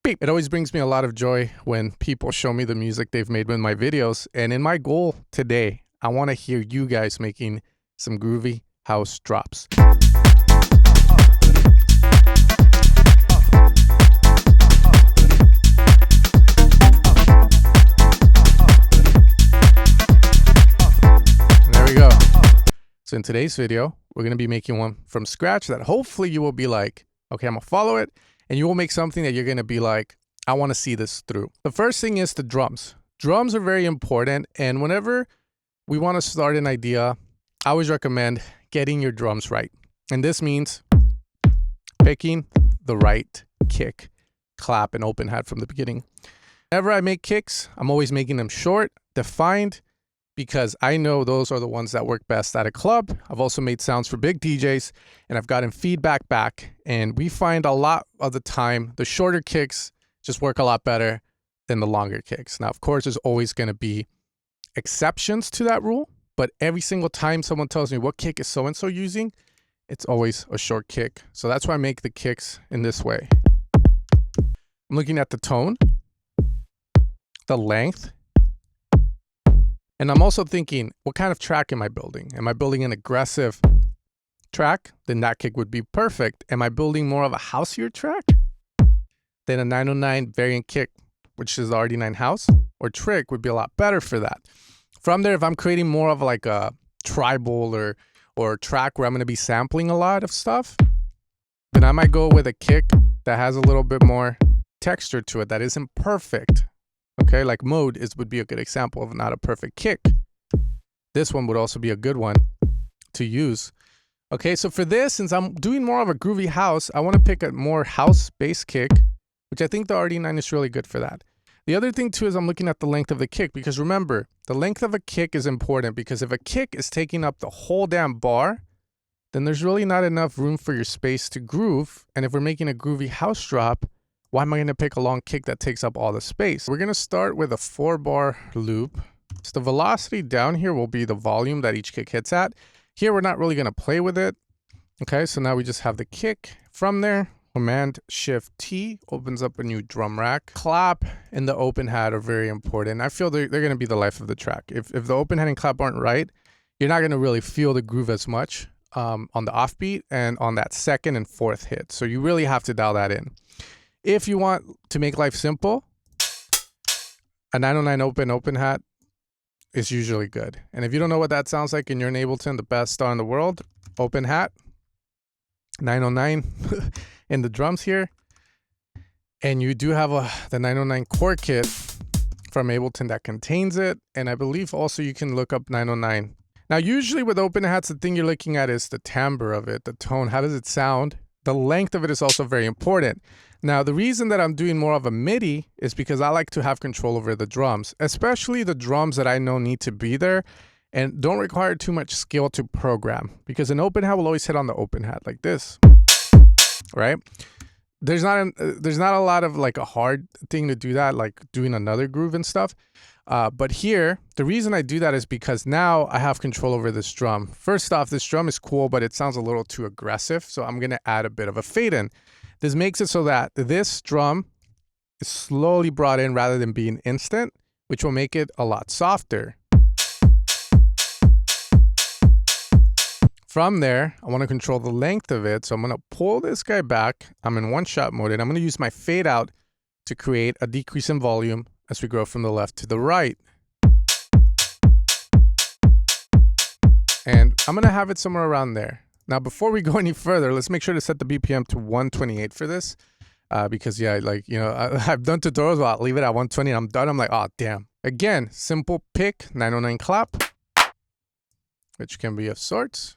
beep. It always brings me a lot of joy when people show me the music they've made with my videos. And in my goal today, I want to hear you guys making some groovy house drops. There we go. So in today's video, we're going to be making one from scratch that hopefully you will be like, okay, I'm going to follow it. And you will make something that you're going to be like, I want to see this through. The first thing is the drums. Drums are very important. And whenever we want to start an idea, I always recommend getting your drums right. And this means picking the right kick, clap, and open hat from the beginning. Whenever I make kicks, I'm always making them short, defined, because I know those are the ones that work best at a club. I've also made sounds for big DJs, and I've gotten feedback back. And we find a lot of the time, the shorter kicks just work a lot better than the longer kicks. Now, of course, there's always going to be exceptions to that rule, but every single time someone tells me what kick is so-and-so using, it's always a short kick. So that's why I make the kicks in this way. I'm looking at the tone, the length, and I'm also thinking, what kind of track am I building? Am I building an aggressive track? Then that kick would be perfect. Am I building more of a houseier track? Then a 909 variant kick, which is already 9 house, or trick would be a lot better for that. From there, if I'm creating more of like a tribal or track where I'm going to be sampling a lot of stuff, then I might go with a kick that has a little bit more texture to it that isn't perfect. Okay, like mode would be a good example of not a perfect kick. This one would also be a good one to use. Okay, so for this, since I'm doing more of a groovy house, I want to pick a more house bass kick, which I think the RD9 is really good for that. The other thing too is I'm looking at the length of the kick, because remember, the length of a kick is important, because if a kick is taking up the whole damn bar, then there's really not enough room for your space to groove. And if we're making a groovy house drop, why am I going to pick a long kick that takes up all the space? We're going to start with a 4-bar loop. So the velocity down here will be the volume that each kick hits at. Here, we're not really going to play with it. Okay, so now we just have the kick. From there, Command-Shift-T opens up a new drum rack. Clap and the open hat are very important. I feel they're going to be the life of the track. If the open hat and clap aren't right, you're not going to really feel the groove as much on the offbeat and on that second and fourth hit. So you really have to dial that in. If you want to make life simple, a 909 open hat is usually good. And if you don't know what that sounds like and you're in Ableton, the best star in the world, open hat, 909 in the drums here. And you do have the 909 Chord kit from Ableton that contains it. And I believe also you can look up 909. Now, usually with open hats, the thing you're looking at is the timbre of it, the tone. How does it sound? The length of it is also very important. Now, the reason that I'm doing more of a MIDI is because I like to have control over the drums, especially the drums that I know need to be there and don't require too much skill to program, because an open hat will always hit on the open hat like this, right? There's not a lot of like a hard thing to do that, like doing another groove and stuff. But here, the reason I do that is because now I have control over this drum. First off, this drum is cool, but it sounds a little too aggressive. So I'm going to add a bit of a fade in. This makes it so that this drum is slowly brought in rather than being instant, which will make it a lot softer. From there, I want to control the length of it. So I'm going to pull this guy back. I'm in one-shot mode, and I'm going to use my fade out to create a decrease in volume as we go from the left to the right. And I'm going to have it somewhere around there. Now, before we go any further, let's make sure to set the BPM to 128 for this. Because, yeah, like, you know, I've done tutorials where I'll leave it at 120 and I'm done. I'm like, oh, damn. Again, simple pick, 909 clap, which can be of sorts.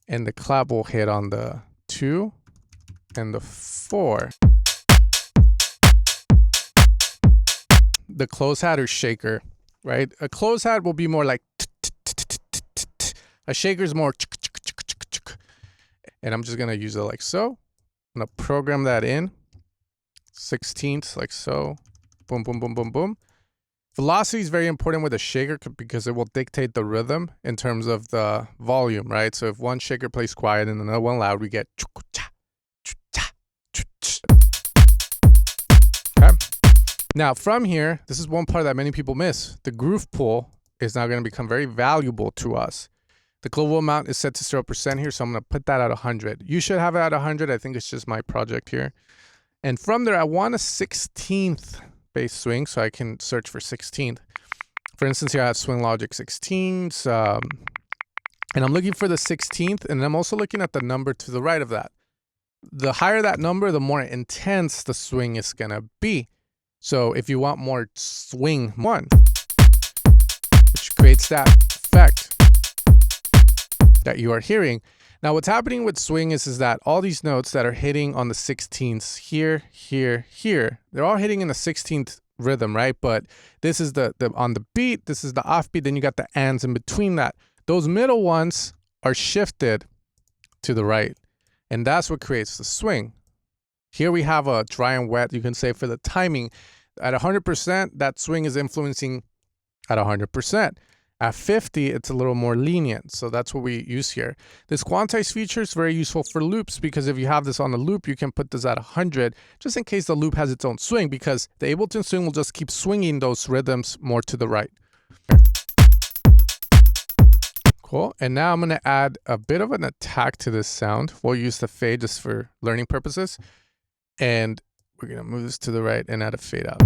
And the clap will hit on the 2 and the 4. The close hat or shaker, right? A close hat will be more like a shaker is more, and I'm just gonna use it like so. I'm gonna program that in 16ths like so. Boom, boom, boom, boom, boom. Velocity is very important with a shaker because it will dictate the rhythm in terms of the volume, right? So if one shaker plays quiet and another one loud, we get Now from here, this is one part that many people miss. The groove pool is now going to become very valuable to us. The global amount is set to 0% here, so I'm going to put that at 100. You should have it at 100. I think it's just my project here. And from there, I want a 16th bass swing, so I can search for 16th. For instance, here I have Swing Logic 16s, and I'm looking for the 16th, and I'm also looking at the number to the right of that. The higher that number, the more intense the swing is going to be. So if you want more swing 1, which creates that effect that you are hearing. Now what's happening with swing is that all these notes that are hitting on the 16ths here, here, here, they're all hitting in the 16th rhythm, right? But this is the on the beat, this is the offbeat, then you got the ands in between that. Those middle ones are shifted to the right, and that's what creates the swing. Here we have a dry and wet, you can say, for the timing. At 100%, that swing is influencing at 100%. At 50, it's a little more lenient, so that's what we use here. This quantize feature is very useful for loops, because if you have this on a loop, you can put this at 100, just in case the loop has its own swing, because the Ableton swing will just keep swinging those rhythms more to the right. Cool, and now I'm going to add a bit of an attack to this sound. We'll use the fade just for learning purposes. And we're going to move this to the right and add a fade out.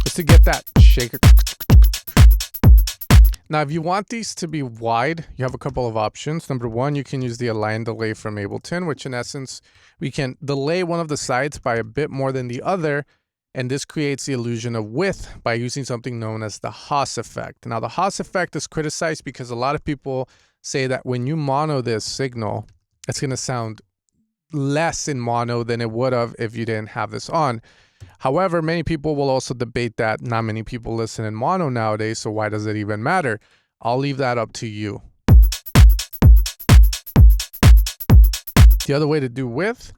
Just to get that shaker. Now, if you want these to be wide, you have a couple of options. Number one, you can use the align delay from Ableton, which in essence, we can delay one of the sides by a bit more than the other. And this creates the illusion of width by using something known as the Haas effect. Now, the Haas effect is criticized because a lot of people say that when you mono this signal, it's going to sound less in mono than it would have if you didn't have this on. However, many people will also debate that not many people listen in mono nowadays, so why does it even matter? I'll leave that up to you. The other way to do width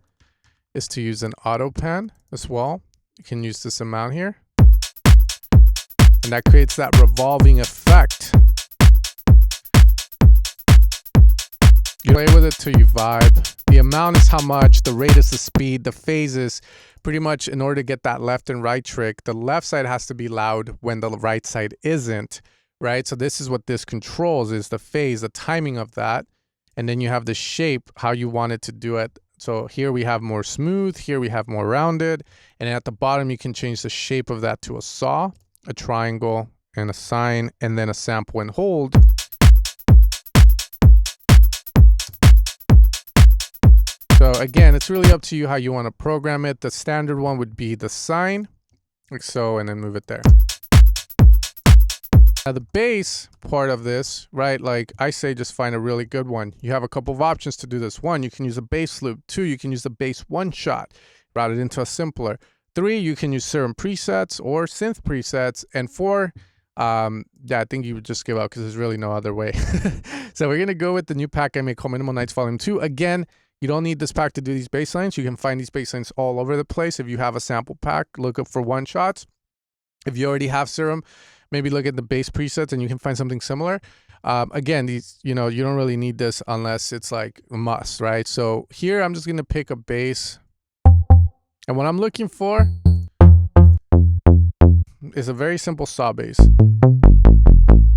is to use an auto pan as well. You can use this amount here, and that creates that revolving effect. You play with it till you vibe. The amount is how much, the rate is the speed, the phase is pretty much, in order to get that left and right trick, the left side has to be loud when the right side isn't, right? So this is what this controls, is the phase, the timing of that. And then you have the shape, how you want it to do it. So here we have more smooth, here we have more rounded. And at the bottom, you can change the shape of that to a saw, a triangle, and a sine, and then a sample and hold. So again, it's really up to you how you want to program it. The standard one would be the sine, like so, and then move it there. Now the bass part of this, right, like I say, just find a really good one. You have a couple of options to do this. One, you can use a bass loop. Two, you can use the bass one shot, route it into a simpler. Three, you can use serum presets or synth presets. And four, yeah, I think you would just give up because there's really no other way. So we're going to go with the new pack I made called Minimal Nights Volume 2. Again, you don't need this pack to do these bass lines. You can find these bass lines all over the place. If you have a sample pack, look up for one shots. If you already have serum, maybe look at the bass presets and you can find something similar. Again, these, you know, you don't really need this unless it's like a must, right? So here I'm just going to pick a bass. And what I'm looking for is a very simple saw bass.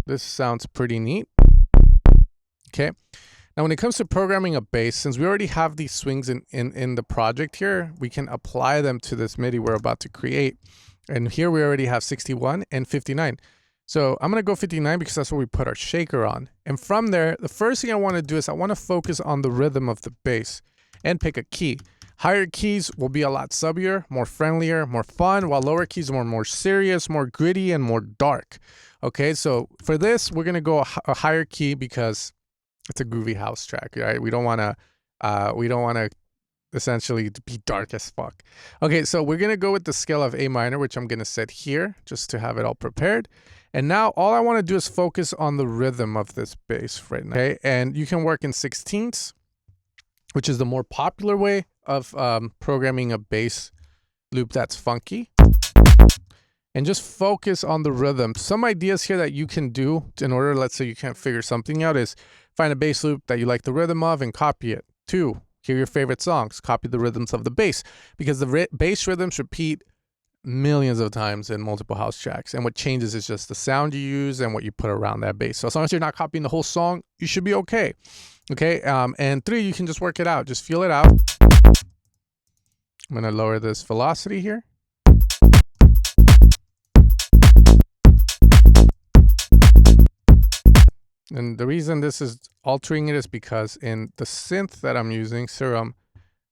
This sounds pretty neat. Okay. Now, when it comes to programming a bass, since we already have these swings in the project here, we can apply them to this MIDI we're about to create. And here we already have 61 and 59. So I'm going to go 59 because that's where we put our shaker on. And from there, the first thing I want to do is I want to focus on the rhythm of the bass and pick a key. Higher keys will be a lot subbier, more friendlier, more fun, while lower keys are more serious, more gritty, and more dark. Okay, so for this, we're going to go a higher key because it's a groovy house track, right? We don't want to essentially be dark as fuck. Okay, so we're going to go with the scale of A minor, which I'm going to set here just to have it all prepared. And now all I want to do is focus on the rhythm of this bass right now. Okay, and you can work in 16ths, which is the more popular way of programming a bass loop that's funky. And just focus on the rhythm. Some ideas here that you can do in order, let's say you can't figure something out, is find a bass loop that you like the rhythm of and copy it. Two, Hear your favorite songs. Copy the rhythms of the bass, because the bass rhythms repeat millions of times in multiple house tracks. And what changes is just the sound you use and what you put around that bass. So as long as you're not copying the whole song, you should be okay. Okay. And 3, you can just work it out. Just feel it out. I'm going to lower this velocity here. And the reason this is altering it is because in the synth that I'm using, Serum,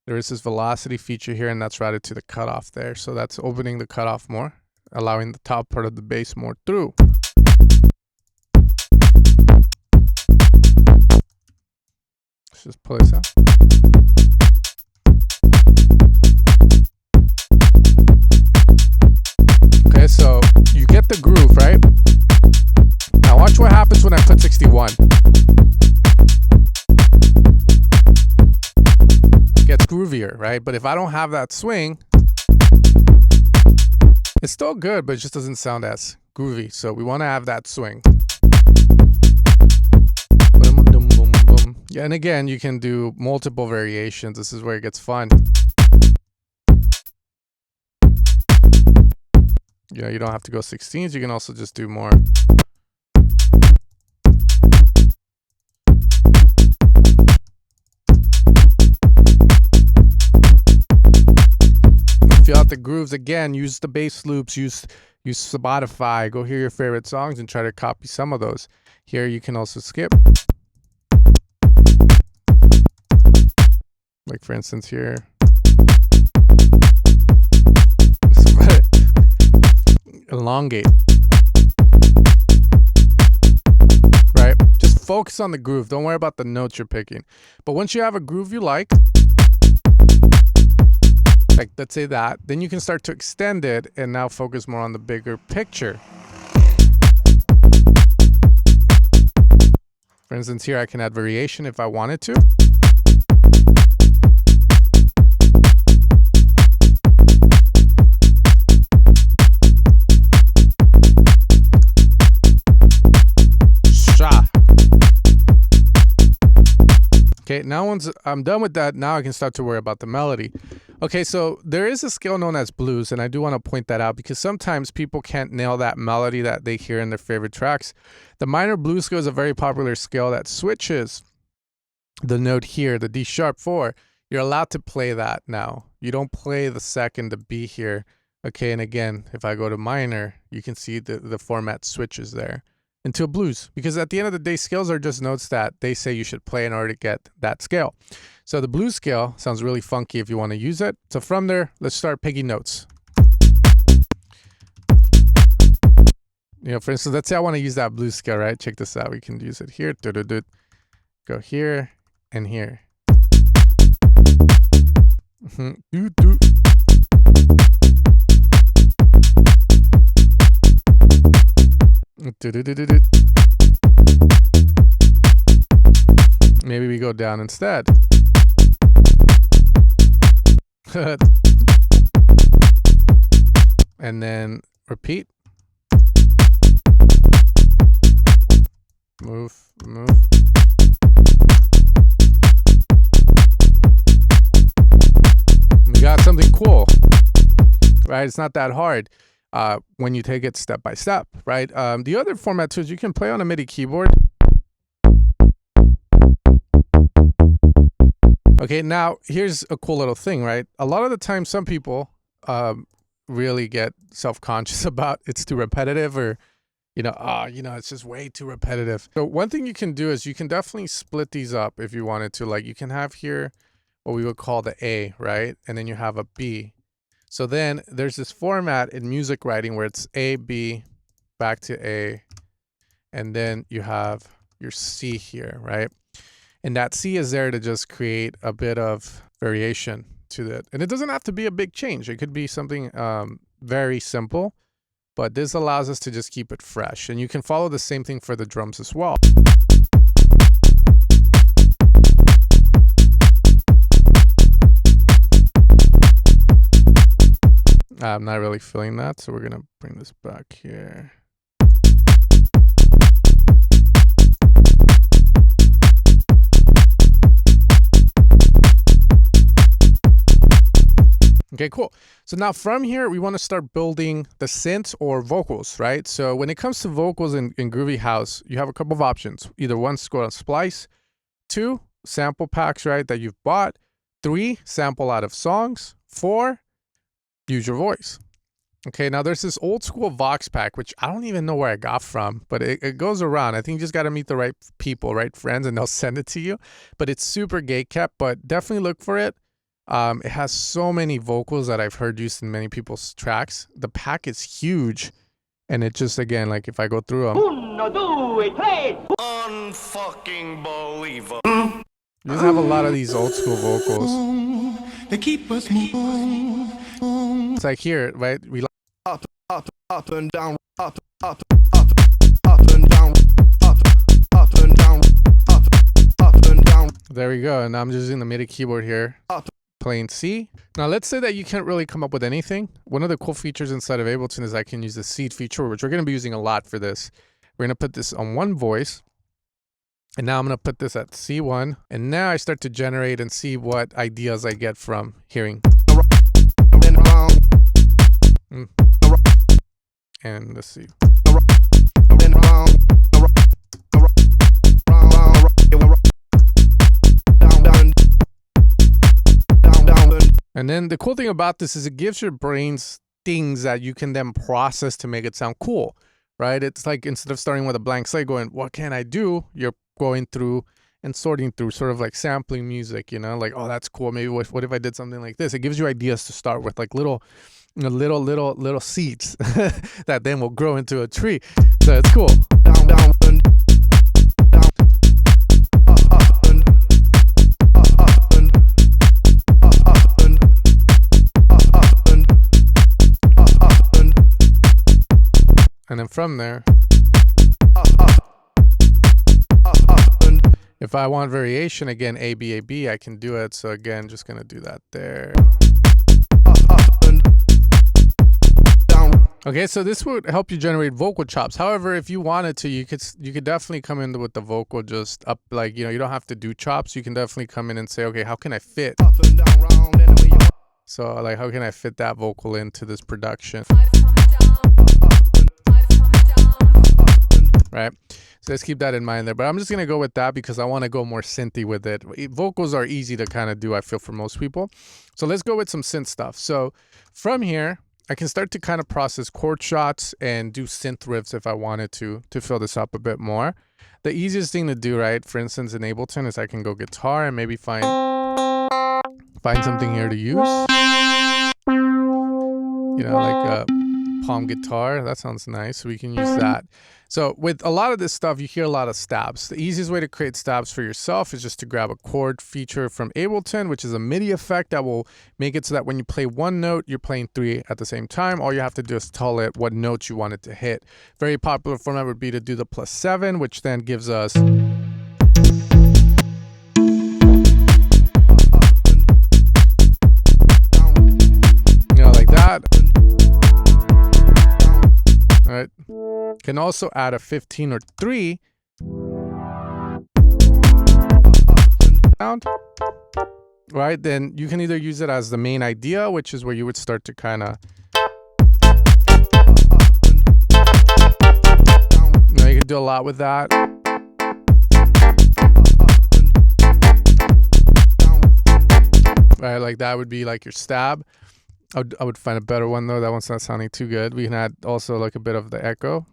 there is this velocity feature here, and that's routed to the cutoff there. So that's opening the cutoff more, allowing the top part of the bass more through. Let's just pull this out. Okay, so you get the groove, right? Now watch what happens when I put 61. It gets groovier, right? But if I don't have that swing, it's still good, but it just doesn't sound as groovy. So we want to have that swing. Yeah, and again, you can do multiple variations. This is where it gets fun. You know, you don't have to go 16s. You can also just do more. Feel out the grooves. Again, use the bass loops, use Spotify, go hear your favorite songs and try to copy some of those. Here you can also skip. Like for instance here. Elongate. Right? Just focus on the groove. Don't worry about the notes you're picking. But once you have a groove you like let's say that, then you can start to extend it and now focus more on the bigger picture. For instance, here I can add variation if I wanted to. Okay, now once I'm done with that, now I can start to worry about the melody. Okay, so there is a scale known as blues, and I do want to point that out because sometimes people can't nail that melody that they hear in their favorite tracks. The minor blues scale is a very popular scale that switches the note here, the D sharp 4. You're allowed to play that now. You don't play the second, the B here. Okay, and again, if I go to minor, you can see the format switches there into blues, because at the end of the day, scales are just notes that they say you should play in order to get that scale. So the blues scale sounds really funky if you want to use it. So from there, let's start picking notes. You know, for instance, let's say I want to use that blues scale, right? Check this out. We can use it here. Go here and here. Maybe we go down instead. And then repeat. Move. We got something cool, right? It's not that hard when you take it step by step, right? The other format too is you can play on a MIDI keyboard. Okay, now here's a cool little thing, right? A lot of the time, some people really get self-conscious about it's too repetitive, or it's just way too repetitive. So one thing you can do is you can definitely split these up if you wanted to. Like you can have here what we would call the A, right? And then you have a B. So then there's this format in music writing where it's A, B, back to A, and then you have your C here, right? And that C is there to just create a bit of variation to it. And it doesn't have to be a big change. It could be something very simple, but this allows us to just keep it fresh. And you can follow the same thing for the drums as well. I'm not really feeling that, so we're gonna bring this back here. Okay, cool. So now from here, we want to start building the synths or vocals, right? So when it comes to vocals in Groovy House, you have a couple of options. Either one, go on Splice. 2, sample packs, right, that you've bought. 3, sample out of songs. 4, use your voice. Okay, now there's this old school Vox pack, which I don't even know where I got from, but it goes around. I think you just got to meet the right people, right friends, and they'll send it to you. But it's super gatekept, but definitely look for it. It has so many vocals that I've heard used in many people's tracks. The pack is huge. And it just, again, like if I go through them. 1, 2, 3. Unfucking believable. You just have a lot of these old school vocals. They keep us moving. It's like here, right? We Up and down, up and down, up and down, up and down. There we go. And I'm just using the MIDI keyboard here, playing C. Now let's say that you can't really come up with anything. One of the cool features inside of Ableton is I can use the seed feature, which we're going to be using a lot for this. We're going to put this on one voice. And now I'm going to put this at C1. And now I start to generate and see what ideas I get from hearing. And let's see. And then the cool thing about this is it gives your brains things that you can then process to make it sound cool, right? It's like instead of starting with a blank slate going, what can I do? You're going through and sorting through, sort of like sampling music, you know, like, oh, that's cool. Maybe what if I did something like this? It gives you ideas to start with, like little seeds that then will grow into a tree. So it's cool. And then from there, if I want variation, again, A, B, A, B, I can do it. So again, just going to do that there. Okay, so this would help you generate vocal chops. However, if you wanted to, you could definitely come in with the vocal just up, like, you know, you don't have to do chops. You can definitely come in and say, okay, how can I fit? So like, how can I fit that vocal into this production? Right? So let's keep that in mind there. But I'm just going to go with that because I want to go more synthy with it. Vocals are easy to kind of do, I feel, for most people. So let's go with some synth stuff. So from here, I can start to kind of process chord shots and do synth riffs if I wanted to fill this up a bit more. The easiest thing to do, right, for instance, in Ableton is I can go guitar and maybe find something here to use. You know, like a palm guitar. That sounds nice. So we can use that. So with a lot of this stuff, you hear a lot of stabs. The easiest way to create stabs for yourself is just to grab a chord feature from Ableton, which is a MIDI effect that will make it so that when you play one note, you're playing 3 at the same time. All you have to do is tell it what notes you want it to hit. Very popular format would be to do the +7, which then gives us... like that. All right. Can also add a 15 or 3 sound. Right? Then you can either use it as the main idea, which is where you would start to kind of, you know, you can do a lot with that. Right? Like that would be like your stab. I would find a better one though. That one's not sounding too good. We can add also like a bit of the echo.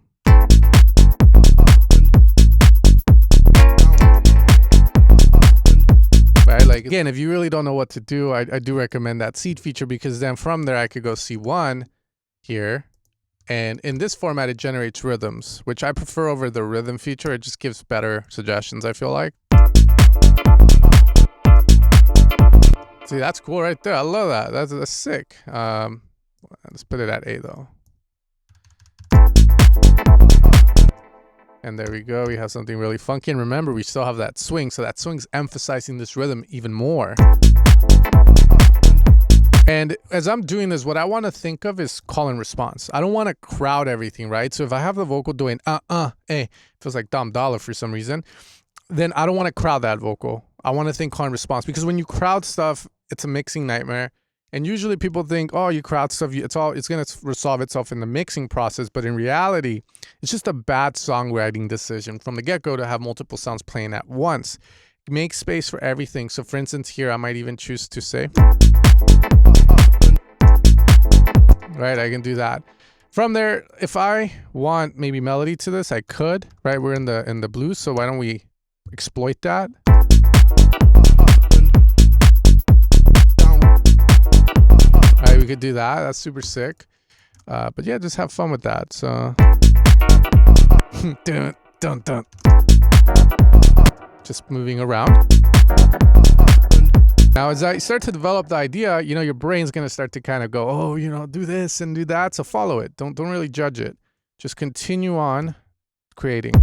Right, like again, if you really don't know what to do, I do recommend that seed feature because then from there I could go C1 here. And in this format, it generates rhythms, which I prefer over the rhythm feature. It just gives better suggestions, I feel like. See, that's cool right there. I love that. That's sick. Let's put it at A though. And there we go. We have something really funky. And remember, we still have that swing. So that swing's emphasizing this rhythm even more. And as I'm doing this, what I want to think of is call and response. I don't want to crowd everything, right? So if I have the vocal doing feels like Dom Dollar for some reason, then I don't want to crowd that vocal. I want to think call and response because when you crowd stuff, it's a mixing nightmare And usually people think, oh, you crowd stuff, it's going to resolve itself in the mixing process. But in reality, it's just a bad songwriting decision from the get-go to have multiple sounds playing at once. Make space for everything. So for instance, here, I might even choose to say, right, I can do that. From there, if I want maybe melody to this, I could, right? We're in the blues, so why don't we exploit that? All right, we could do that. That's super sick. But yeah, just have fun with that. So, dun, dun, dun. Just moving around. Now, as I start to develop the idea, you know, your brain's gonna start to kind of go, oh, you know, do this and do that. So follow it. Don't really judge it. Just continue on creating.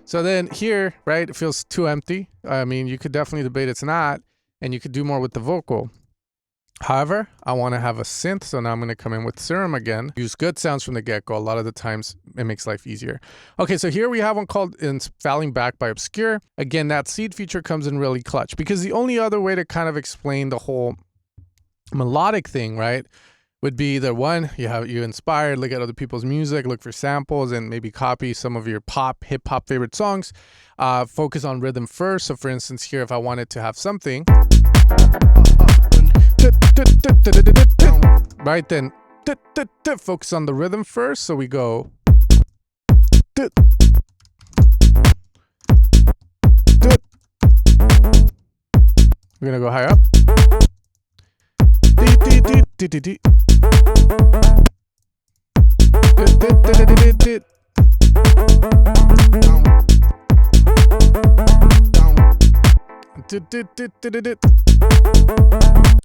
So then here, right, it feels too empty. I mean, you could definitely debate it's not, and you could do more with the vocal. However, I want to have a synth, so now I'm going to come in with Serum again. Use good sounds from the get-go. A lot of the times, it makes life easier. Okay, so here we have one called Falling Back by Obscure. Again, that seed feature comes in really clutch, because the only other way to kind of explain the whole melodic thing, right, would be the one, you inspired, look at other people's music, look for samples, and maybe copy some of your hip-hop favorite songs. Focus on rhythm first. So for instance, here, if I wanted to have something, right, then focus on the rhythm first. So we go, we're gonna go higher up.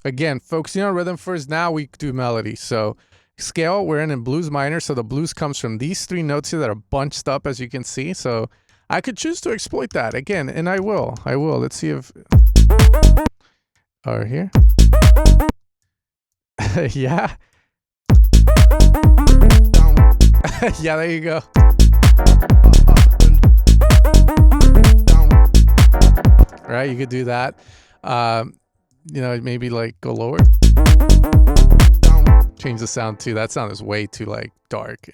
Again, focusing on rhythm first. Now we do melody. So scale, we're in blues minor. So the blues comes from these three notes here that are bunched up, as you can see. So I could choose to exploit that again, and I will. Let's see if, or here. Yeah. Yeah, there you go. Right, you could do that. You know, maybe like go lower. Change the sound too. That sound is way too like dark.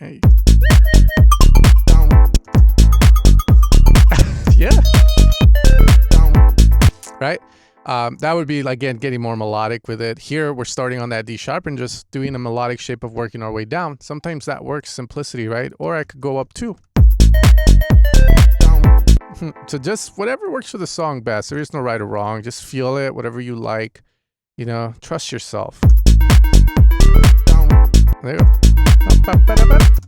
Yeah. Right. That would be, again, getting more melodic with it. Here, we're starting on that D sharp and just doing a melodic shape of working our way down. Sometimes that works, simplicity, right? Or I could go up too. So just whatever works for the song best. There is no right or wrong. Just feel it, whatever you like. You know, trust yourself. There you go.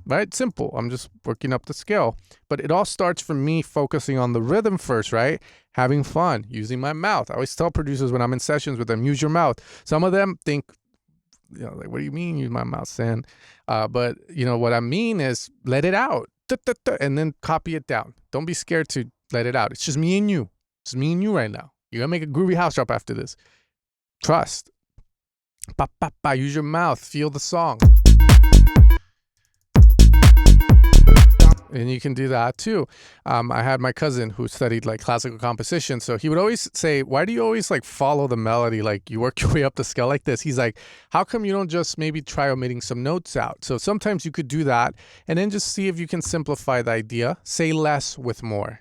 Right? Simple. I'm just working up the scale. But it all starts from me focusing on the rhythm first, right? Having fun, using my mouth. I always tell producers when I'm in sessions with them, use your mouth. Some of them think, you know, like, what do you mean use my mouth, Sam? But, you know, what I mean is let it out. And then copy it down. Don't be scared to let it out. It's just me and you. It's me and you right now. You're going to make a groovy house drop after this. Trust. Use your mouth. Feel the song. And you can do that too. I had my cousin who studied like classical composition. So he would always say, why do you always like follow the melody? Like you work your way up the scale like this. He's like, how come you don't just maybe try omitting some notes out? So sometimes you could do that and then just see if you can simplify the idea. Say less with more.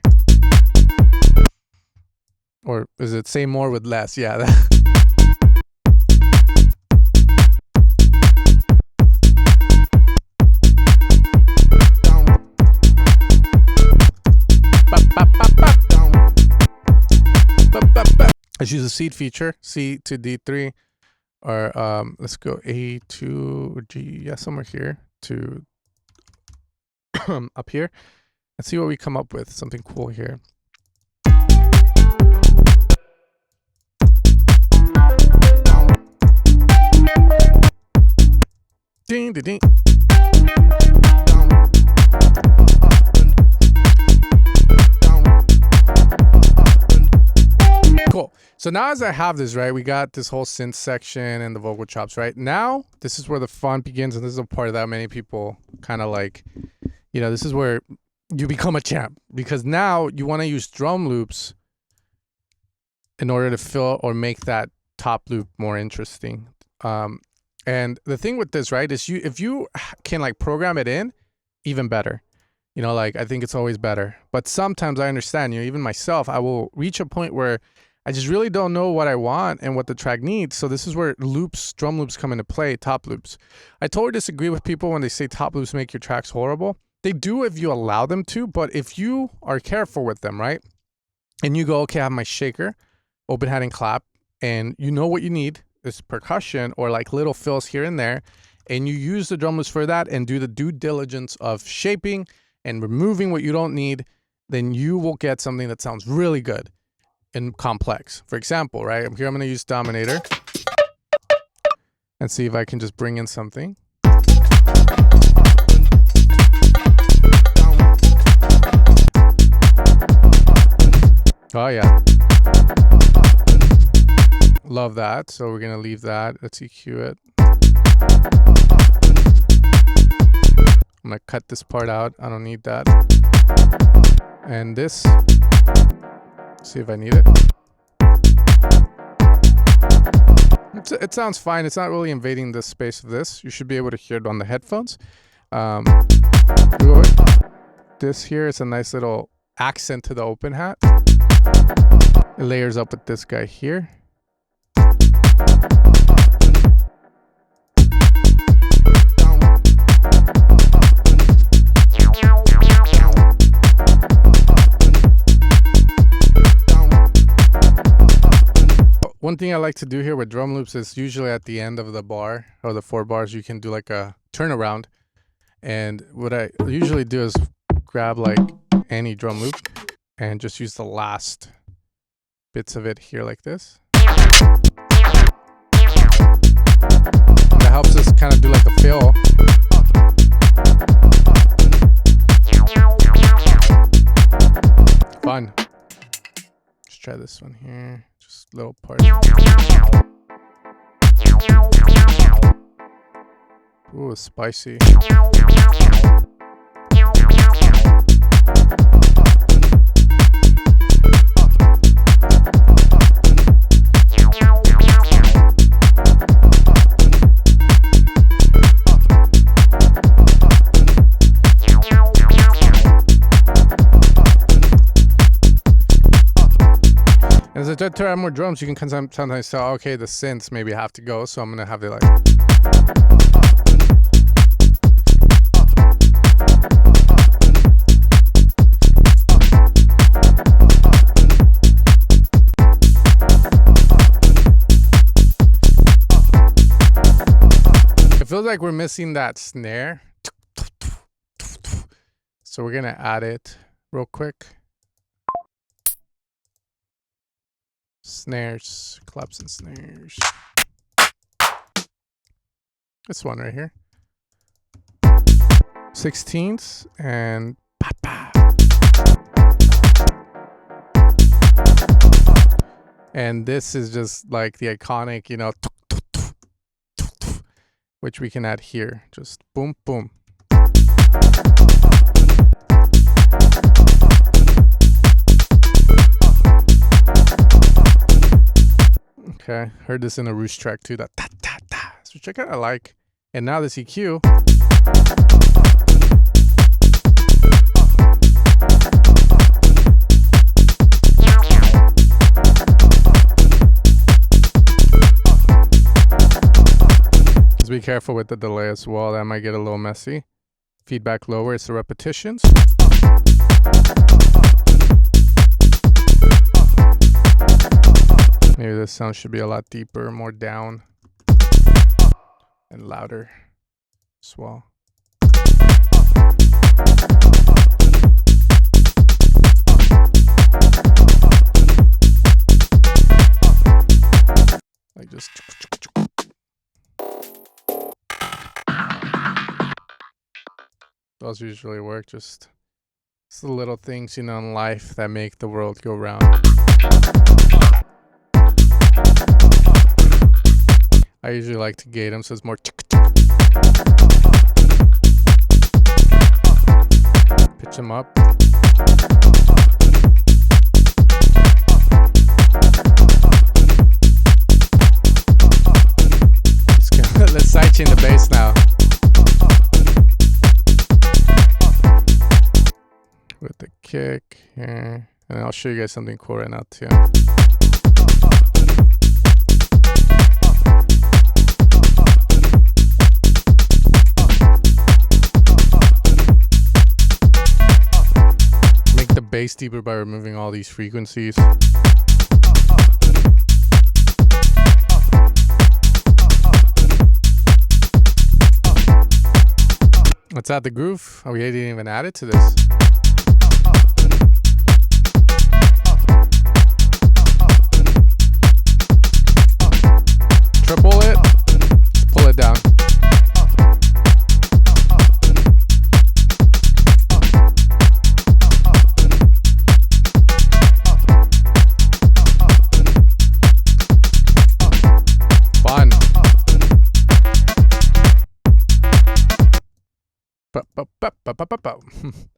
Or is it say more with less? Yeah. Let's use the seed feature, C to D3, or let's go A to or G, yeah, somewhere here to up here. Let's see what we come up with. Something cool here. Ding, ding, ding. Cool. So now as I have this, right, we got this whole synth section and the vocal chops, right? Now, this is where the fun begins, and this is a part that many people kind of like, you know, this is where you become a champ, because now you want to use drum loops in order to fill or make that top loop more interesting. And the thing with this, right, is if you can like program it in, even better. You know, like I think it's always better. But sometimes I understand, you know, even myself, I will reach a point where I just really don't know what I want and what the track needs. So this is where loops, drum loops come into play, top loops. I totally disagree with people when they say top loops make your tracks horrible. They do if you allow them to, but if you are careful with them, right? And you go, okay, I have my shaker, open hat and clap, and you know what you need is percussion or like little fills here and there, and you use the drum loops for that and do the due diligence of shaping and removing what you don't need, then you will get something that sounds really good and complex. For example, right, here I'm going to use Dominator and see if I can just bring in something. Oh yeah, love that. So we're gonna leave that. Let's EQ it. I'm gonna cut this part out. I don't need that. And this, see if I need it. It sounds fine. It's not really invading the space of this. You should be able to hear it on the headphones. This here is a nice little accent to the open hat. It layers up with this guy here. One thing I like to do here with drum loops is usually at the end of the bar or the 4 bars, you can do like a turnaround. And what I usually do is grab like any drum loop and just use the last bits of it here like this. And that helps us kind of do like a fill. Fun. Let's try this one here. Just a little part. Ooh, spicy. As I try to add more drums, you can sometimes tell, okay, the synths maybe have to go, so I'm gonna have it like. It feels like we're missing that snare. So we're gonna add it real quick. Snares, claps and snares. This one right here. 16ths and pa-pa. And this is just like the iconic, you know, which we can add here. Just boom, boom. Okay, heard this in a Roost track too, that ta ta ta, which I kind of like. And now this EQ. Just be careful with the delay as well, that might get a little messy. Feedback lower, it's the repetitions. Maybe this sound should be a lot deeper, more down, and louder as well. Like just. Those usually work, just it's the little things, you know, in life that make the world go round. I usually like to gate them so it's more pitch them up. And I'll show you guys something cool right now too. Make the bass deeper by removing all these frequencies. Let's add the groove. Oh, we didn't even add it to this. Triple it, pull it down. Fun.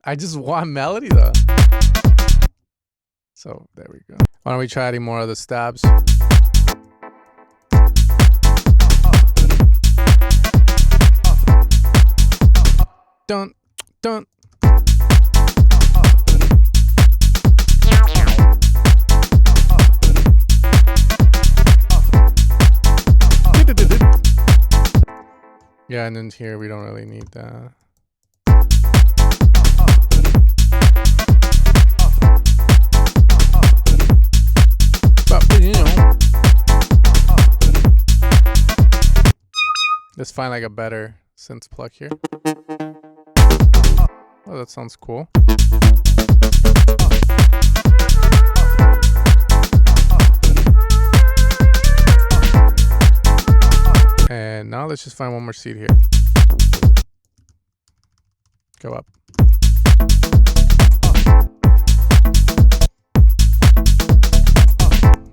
I just want melody though. So there we go. Why don't we try adding more of the stabs? Dun, dun. Yeah, and then here we don't really need that. But, you know, let's find like a better synth plug here. Oh, that sounds cool. And now let's just find one more seed here. Go up.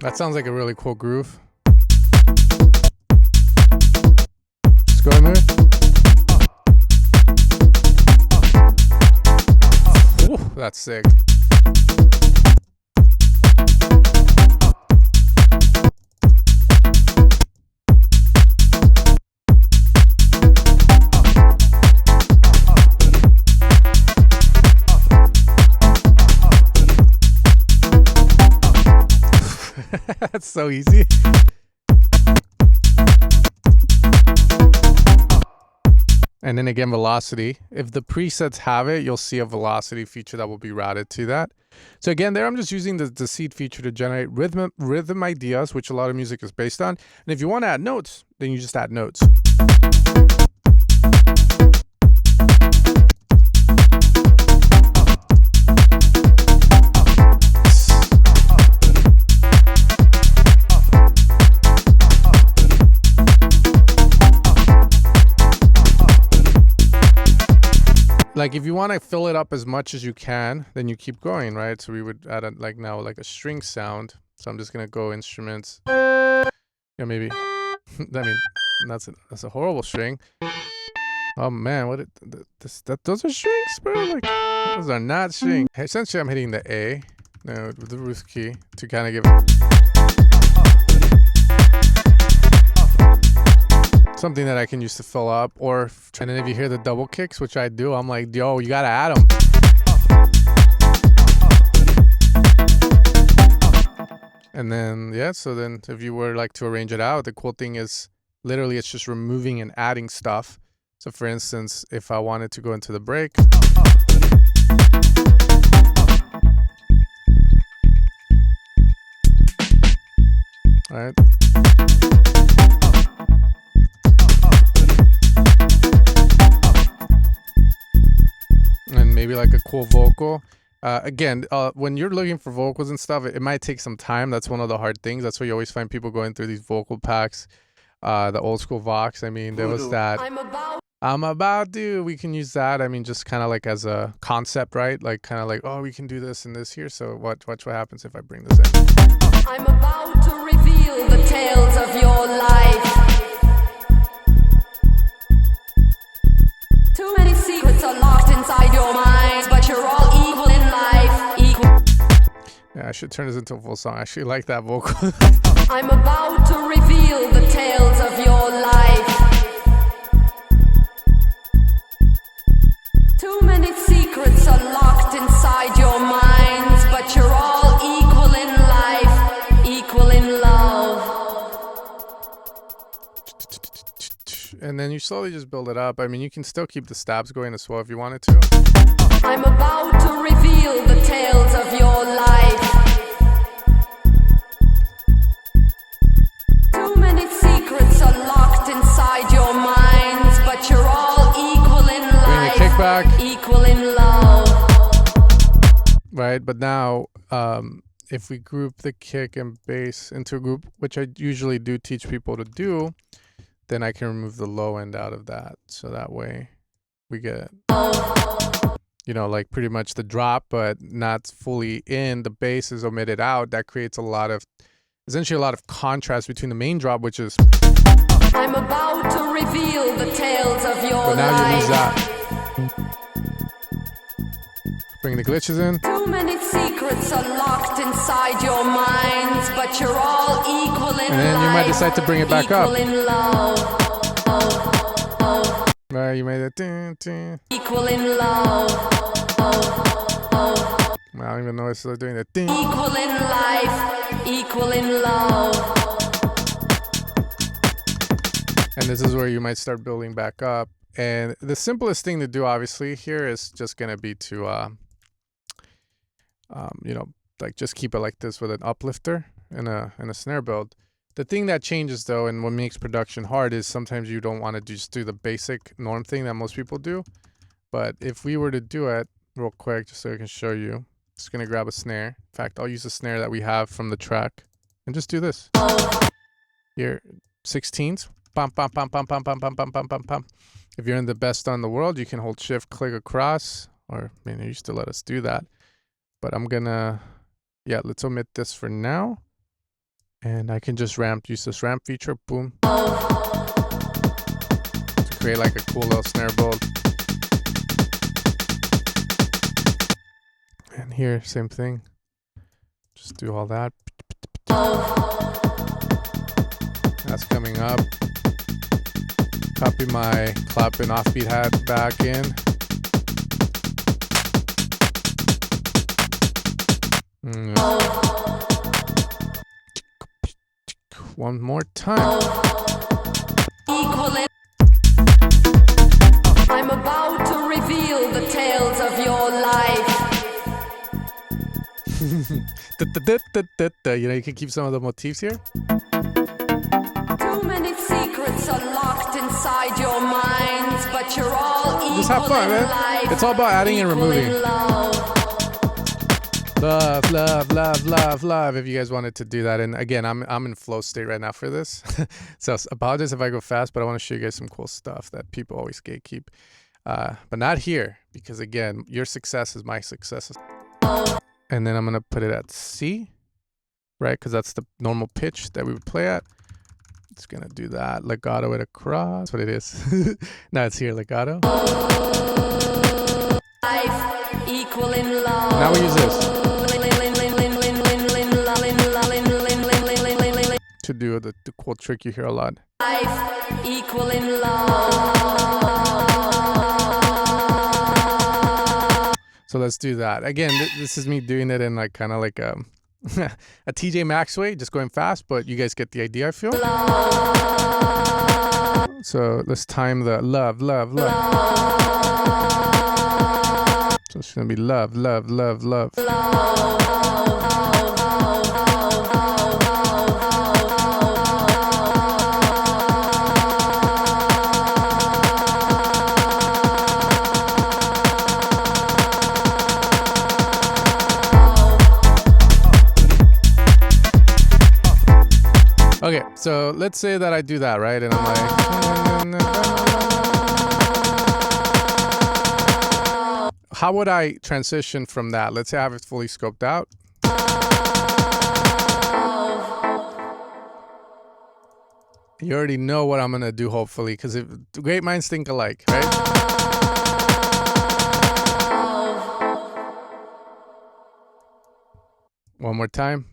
That sounds like a really cool groove. Just go in there. Ooh, that's sick. That's so easy. And then again, velocity. If the presets have it, you'll see a velocity feature that will be routed to that. So again, there I'm just using the seed feature to generate rhythm ideas, which a lot of music is based on. And if you want to add notes, then you just add notes. Like if you want to fill it up as much as you can, then you keep going, right? So we would add like now like a string sound. So I'm just gonna go instruments. Yeah, maybe. I mean, that's a horrible string. Oh man, those are strings, bro. Like those are not strings. Essentially, I'm hitting the A, with the root key to kind of give it something that I can use to fill up. And then if you hear the double kicks, which I do, I'm like, yo, you gotta add them. And then, yeah, so then if you were like to arrange it out, the cool thing is literally it's just removing and adding stuff. So for instance, if I wanted to go into the break. All right. And maybe like a cool vocal. Again, when you're looking for vocals and stuff, it might take some time. That's one of the hard things. That's why you always find people going through these vocal packs, the old school Vox. I mean, there was that. I'm about to. We can use that. I mean, just kind of like as a concept, right? Like kind of like, oh, we can do this and this here. So watch what happens if I bring this in. I'm about to reveal the tales of your life. Too many secrets are locked inside your mind, but you're all equal in life. Yeah, I should turn this into a full song. I actually like that vocal. I'm about to reveal the tales of your life. Too many secrets are locked inside your minds, but you're all And then you slowly just build it up. I mean, you can still keep the stabs going as well if you wanted to. I'm about to reveal the tales of your life. Too many secrets are locked inside your minds, but you're all equal in life. Bring the kickback. Equal in love. Right, but now if we group the kick and bass into a group, which I usually do teach people to do, then I can remove the low end out of that. So that way we get, you know, like pretty much the drop, but not fully in. The bass is omitted out. That creates a lot of, essentially a lot of contrast between the main drop, which is. I'm about to reveal the tales of your But now life. you lose that. Bring the glitches in. Too many secrets are locked inside your minds, but you're all equal in And then you might decide to bring it back up. Equal in love. Right, you made it. Dun, dun. Equal in love. I don't even know if they're doing that. Ding. Equal in life. Equal in love. And this is where you might start building back up. And the simplest thing to do, obviously, here is just going to be to, you know, like just keep it like this with an uplifter and a snare build. The thing that changes, though, and what makes production hard is sometimes you don't want to just do the basic norm thing that most people do. But if we were to do it real quick, just so I can show you, just going to grab a snare. In fact, I'll use a snare that we have from the track and just do this. Here, 16ths. Pam, pam, pam, pam, pam, pam, pam, pam, pam, pam, pam. If you're in the best on the world, you can hold shift, click across, or I mean, they used to let us do that. But I'm gonna, yeah, let's omit this for now. And I can just use this ramp feature, boom. To create like a cool little snare build. And here, same thing. Just do all that. That's coming up. Copy my clap and offbeat hat back in. One more time. Equal in. I'm about to reveal the tales of your life. You know, you can keep some of the motifs here. Too many secrets are locked inside your minds, but you're all equal. Just have fun, in man. life. It's all about adding and Equal removing. in love. Love, love, love, love, love. If you guys wanted to do that, and again, I'm in flow state right now for this, so apologize if I go fast, but I want to show you guys some cool stuff that people always gatekeep, but not here, because again, your success is my success. And then I'm gonna put it at C, right? Because that's the normal pitch that we would play at. It's gonna do that. Legato it across. That's what it is. Now it's here, legato. Life equal in love. Now we use this to do the cool trick you hear a lot. Life equal in love. So let's do that. Again, this is me doing it in like kind of like a TJ Maxx way, just going fast, but you guys get the idea, I feel. So let's time the love, love, love. So it's gonna be love, love, love, love. Okay, so let's say that I do that, right? And I'm like, how would I transition from that? Let's say I have it fully scoped out. You already know what I'm gonna do, hopefully, because great minds think alike, right? One more time.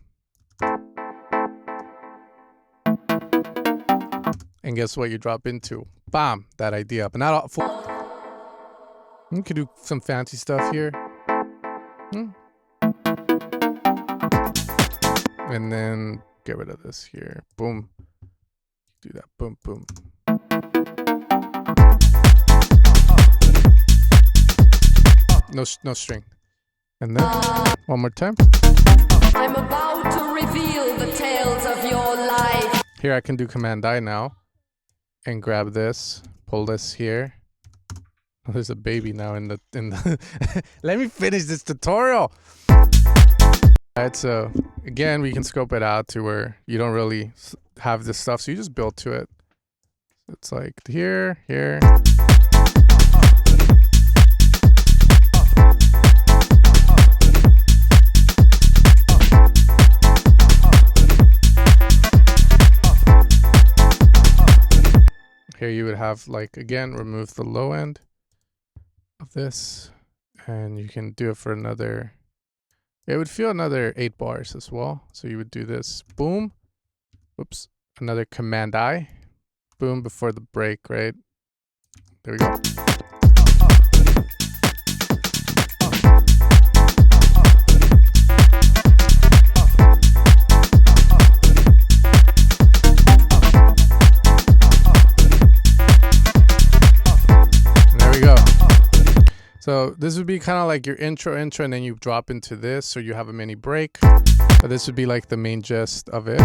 And guess what you drop into? Bam, that idea. But not all full. You could do some fancy stuff here. And then get rid of this here. Boom. Do that. Boom, boom. no string. And then one more time. I'm about to reveal the tales of your life. Here I can do Command I now and grab this, pull this here. Oh, there's a baby now in the Let me finish this tutorial. Alright, so again, we can scope it out to where you don't really have this stuff, so you just build to it. It's like here, here. Here you would have, like, again, remove the low end of this, and you can do it for another, it would feel another 8 bars as well. So you would do this, boom, oops, another Command I, boom, before the break, right? There we go. So this would be kind of like your intro, and then you drop into this, so you have a mini break. But this would be like the main gist of it.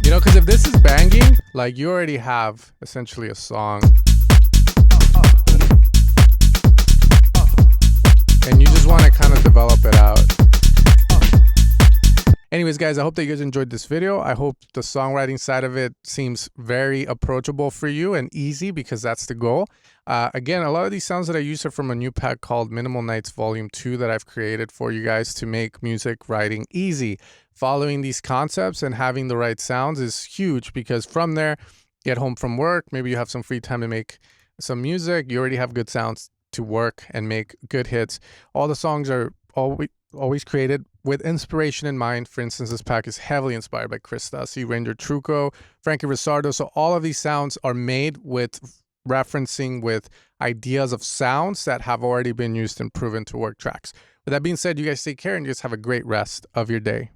You know, because if this is banging, like you already have essentially a song. And you just want to kind of develop it out. Anyways, guys, I hope that you guys enjoyed this video. I hope the songwriting side of it seems very approachable for you and easy, because that's the goal. Again, a lot of these sounds that I use are from a new pack called Minimal Nights Volume 2 that I've created for you guys to make music writing easy. Following these concepts and having the right sounds is huge, because from there, get home from work, maybe you have some free time to make some music, you already have good sounds to work and make good hits. All the songs are always created with inspiration in mind. For instance, this pack is heavily inspired by Chris Stassi, Ranger Trucco, Frankie Risardo. So all of these sounds are made with referencing with ideas of sounds that have already been used and proven to work tracks. With that being said, you guys take care and just have a great rest of your day.